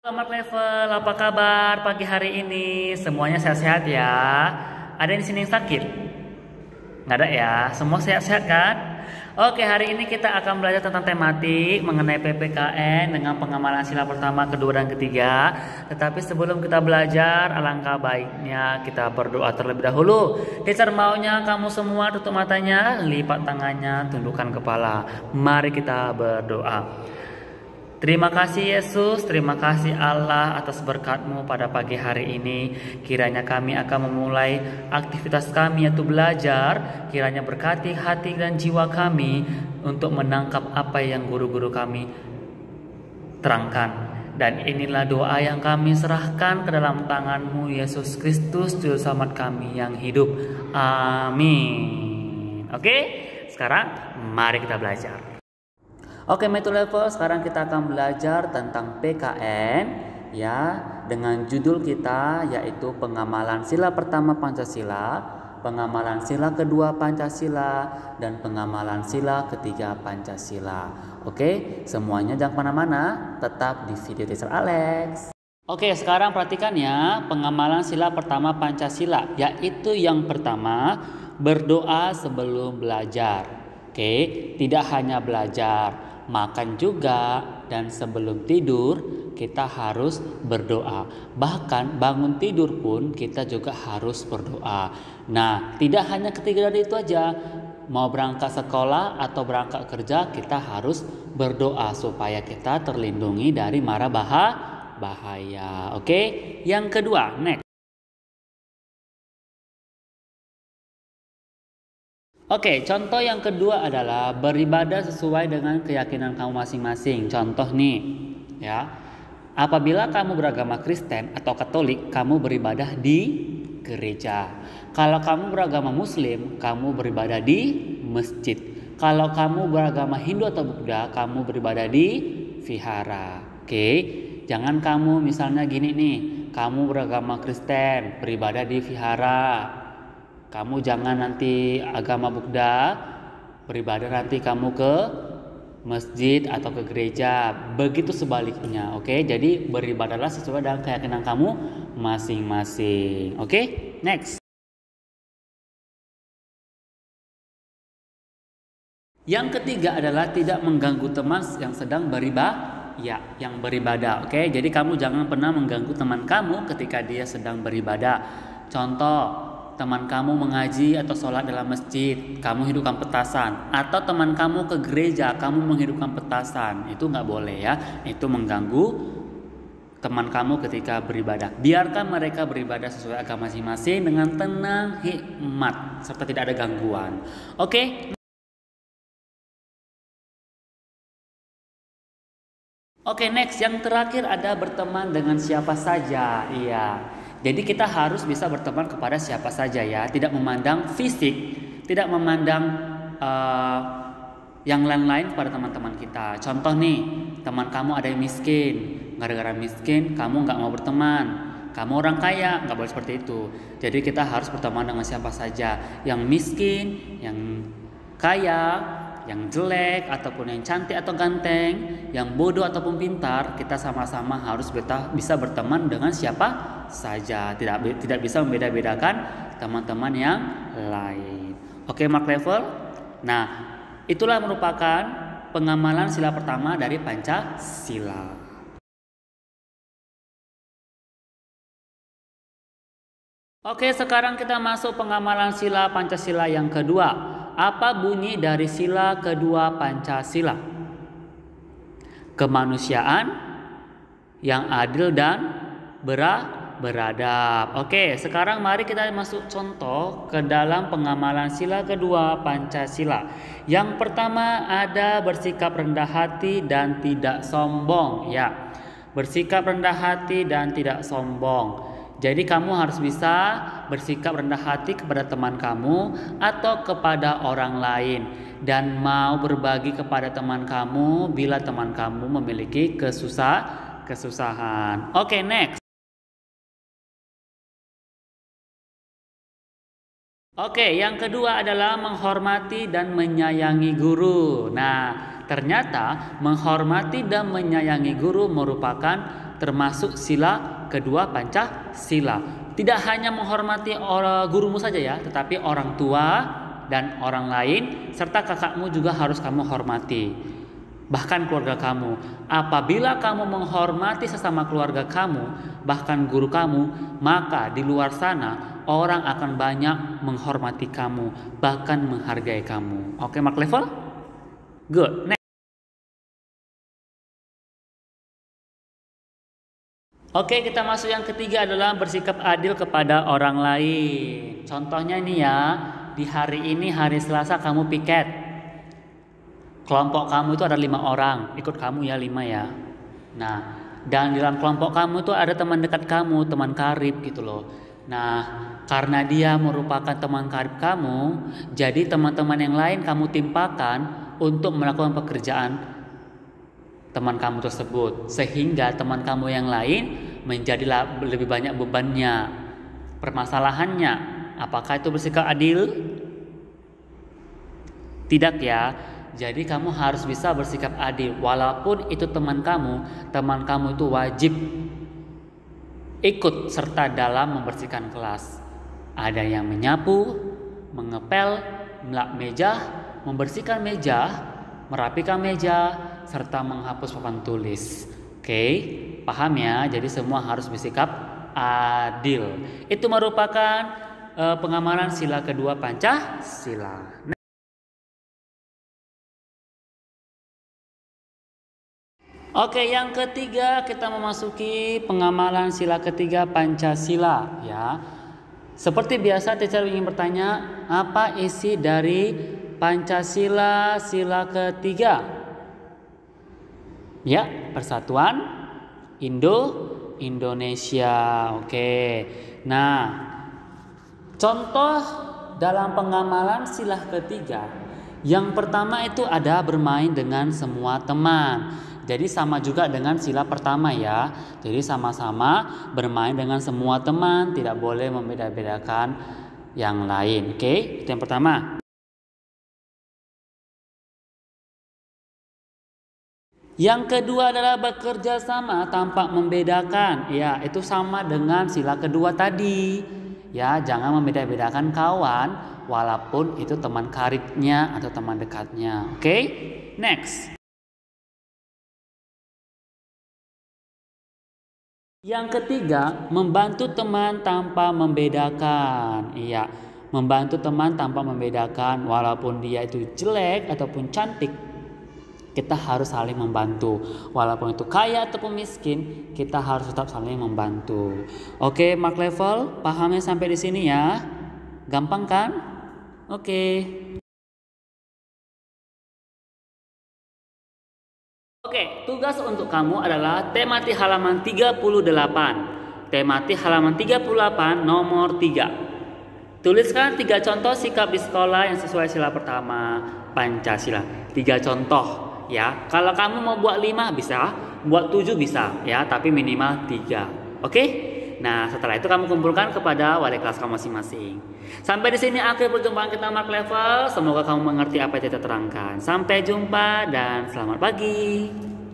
Selamat level, apa kabar pagi hari ini? Semuanya sehat-sehat ya? Ada yang di sini yang sakit? Nggak ada ya? Semua sehat-sehat kan? Oke, hari ini kita akan belajar tentang tematik mengenai PPKN dengan pengamalan sila pertama, kedua, dan ketiga. Tetapi sebelum kita belajar, alangkah baiknya kita berdoa terlebih dahulu. Teacher maunya kamu semua tutup matanya, lipat tangannya, tundukkan kepala. Mari kita berdoa. Terima kasih Yesus, terima kasih Allah atas berkat-Mu pada pagi hari ini. Kiranya kami akan memulai aktivitas kami yaitu belajar. Kiranya berkati hati dan jiwa kami untuk menangkap apa yang guru-guru kami terangkan. Dan inilah doa yang kami serahkan ke dalam tangan-Mu Yesus Kristus, Juru Selamat kami yang hidup. Amin. Oke, sekarang mari kita belajar. Oke, Metu Level, sekarang kita akan belajar tentang PKN ya, dengan judul kita yaitu pengamalan sila pertama Pancasila, pengamalan sila kedua Pancasila, dan pengamalan sila ketiga Pancasila. Oke, semuanya jangan kemana-mana, tetap di video Teacher Alex. Oke, sekarang perhatikan ya, pengamalan sila pertama Pancasila, yaitu yang pertama, berdoa sebelum belajar. Oke, tidak hanya belajar, makan juga, dan sebelum tidur kita harus berdoa. Bahkan bangun tidur pun kita juga harus berdoa. Nah, tidak hanya ketiga dari itu aja. Mau berangkat sekolah atau berangkat kerja kita harus berdoa supaya kita terlindungi dari mara bahaya. Oke, yang kedua, next. Oke, contoh yang kedua adalah beribadah sesuai dengan keyakinan kamu masing-masing. Contoh nih, ya. Apabila kamu beragama Kristen atau Katolik, kamu beribadah di gereja. Kalau kamu beragama Muslim, kamu beribadah di masjid. Kalau kamu beragama Hindu atau Buddha, kamu beribadah di vihara. Oke, jangan kamu misalnya gini nih, kamu beragama Kristen, beribadah di vihara. Kamu jangan nanti agama Buddha, beribadah nanti kamu ke masjid atau ke gereja. Begitu sebaliknya, oke? Jadi beribadahlah sesuai dengan keyakinan kamu masing-masing. Oke? Next. Yang ketiga adalah tidak mengganggu teman yang sedang beribadah. Oke? Jadi kamu jangan pernah mengganggu teman kamu ketika dia sedang beribadah. Contoh, teman kamu mengaji atau sholat dalam masjid, kamu hidupkan petasan. Atau teman kamu ke gereja, kamu menghidupkan petasan. Itu nggak boleh ya. Itu mengganggu teman kamu ketika beribadah. Biarkan mereka beribadah sesuai agama masing-masing dengan tenang, hikmat, serta tidak ada gangguan. Oke? Oke, next. Yang terakhir ada berteman dengan siapa saja. Iya. Jadi kita harus bisa berteman kepada siapa saja ya, tidak memandang fisik, tidak memandang yang lain-lain kepada teman-teman kita. Contoh nih, teman kamu ada yang miskin, gara-gara miskin kamu nggak mau berteman. Kamu orang kaya, nggak boleh seperti itu. Jadi kita harus berteman dengan siapa saja, yang miskin, yang kaya, yang jelek ataupun yang cantik atau ganteng, yang bodoh ataupun pintar, kita sama-sama harus bisa berteman dengan siapa saja. Tidak bisa membeda-bedakan teman-teman yang lain. Oke, Mark Level. Nah, itulah merupakan pengamalan sila pertama dari Pancasila. Oke, sekarang kita masuk pengamalan sila Pancasila yang kedua. Apa bunyi dari sila kedua Pancasila? Kemanusiaan yang adil dan beradab. Oke, sekarang mari kita masuk contoh ke dalam pengamalan sila kedua Pancasila. Yang pertama ada bersikap rendah hati dan tidak sombong. Ya, bersikap rendah hati dan tidak sombong. Jadi kamu harus bisa bersikap rendah hati kepada teman kamu atau kepada orang lain, dan mau berbagi kepada teman kamu bila teman kamu memiliki kesusahan. Oke, next. Oke, yang kedua adalah menghormati dan menyayangi guru. Nah, ternyata menghormati dan menyayangi guru merupakan termasuk sila kedua Pancasila. Tidak hanya menghormati gurumu saja ya, tetapi orang tua dan orang lain serta kakakmu juga harus kamu hormati. Bahkan keluarga kamu. Apabila kamu menghormati sesama keluarga kamu, bahkan guru kamu, maka di luar sana orang akan banyak menghormati kamu, bahkan menghargai kamu. Oke, mark level? Good. Next. Oke, kita masuk yang ketiga adalah bersikap adil kepada orang lain. Contohnya ini ya, di hari ini hari Selasa kamu piket. Kelompok kamu itu ada 5 orang, ikut kamu ya 5 ya. Nah, dan di dalam kelompok kamu itu ada teman dekat kamu, teman karib gitu loh. Nah, karena dia merupakan teman karib kamu, jadi teman-teman yang lain kamu timpakan untuk melakukan pekerjaan teman kamu tersebut. Sehingga teman kamu yang lain menjadi lebih banyak bebannya. Permasalahannya, apakah itu bersikap adil? Tidak ya. Jadi kamu harus bisa bersikap adil. Walaupun itu teman kamu itu wajib ikut serta dalam membersihkan kelas. Ada yang menyapu, mengepel, melap meja, membersihkan meja, merapikan meja, serta menghapus papan tulis. Oke, paham ya? Jadi semua harus bersikap adil. Itu merupakan pengamalan sila kedua Pancasila. Oke, yang ketiga kita memasuki pengamalan sila ketiga Pancasila ya. Seperti biasa teacher ingin bertanya, apa isi dari Pancasila sila ketiga? Ya, persatuan Indonesia. Oke. Nah, contoh dalam pengamalan sila ketiga, yang pertama itu ada bermain dengan semua teman. Jadi sama juga dengan sila pertama ya. Jadi sama-sama bermain dengan semua teman, tidak boleh membeda-bedakan yang lain. Oke, itu yang pertama. Yang kedua adalah bekerja sama tanpa membedakan. Ya, itu sama dengan sila kedua tadi. Ya, jangan membeda-bedakan kawan walaupun itu teman karibnya atau teman dekatnya. Oke? Next. Yang ketiga, membantu teman tanpa membedakan. Iya, membantu teman tanpa membedakan walaupun dia itu jelek ataupun cantik. Kita harus saling membantu. Walaupun itu kaya ataupun miskin, kita harus tetap saling membantu. Oke, mark level, pahamnya sampai di sini ya. Gampang kan? Oke. Oke, tugas untuk kamu adalah temati halaman 38. Temati halaman 38 nomor 3. Tuliskan 3 contoh sikap di sekolah yang sesuai sila pertama Pancasila. 3 contoh ya. Kalau kamu mau buat 5 bisa, buat 7 bisa ya, tapi minimal 3. Oke? Nah, setelah itu kamu kumpulkan kepada wali kelas kamu masing-masing. Sampai di sini akhir perjumpaan kita mark level. Semoga kamu mengerti apa yang kita terangkan. Sampai jumpa dan selamat pagi.